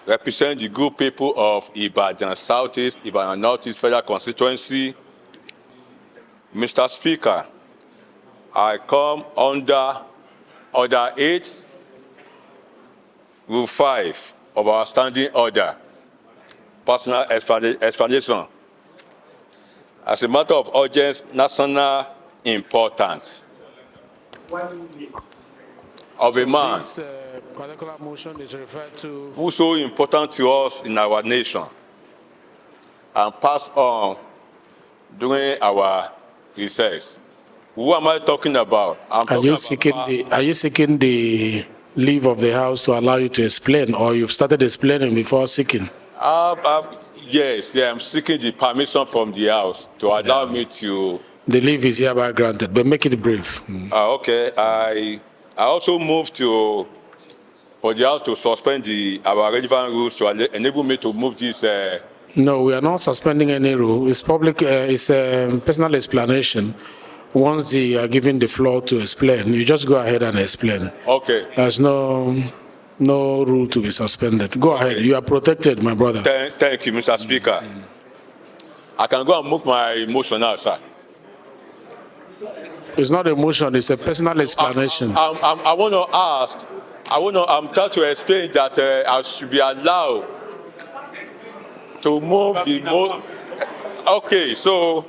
represent the good people of Ibadan Southeast, Ibadan Northeast Federal Constituency. Mr. Speaker, I come under Order 8, Rule 5 of our standing order, personal explanation. As a matter of urgent national importance of a man This particular motion is referred to who's so important to us in our nation and passed on during our recess. Who am I talking about? Are you seeking the leave of the House to allow you to explain, or you've started explaining before seeking? Yes, I'm seeking the permission from the House to allow me to. The leave is hereby granted, but make it brief. Okay. I also moved for the House to suspend our relevant rules to enable me to move this. No, we are not suspending any rule. It's public. It's a personal explanation. Once they are given the floor to explain, you just go ahead and explain. Okay. There's no rule to be suspended. Go ahead. You are protected, my brother. Thank you, Mr. Speaker. I can go and move my motion now, sir. It's not a motion. It's a personal explanation. I want to ask. I'm trying to explain that I should be allowed to move the motion. Okay, so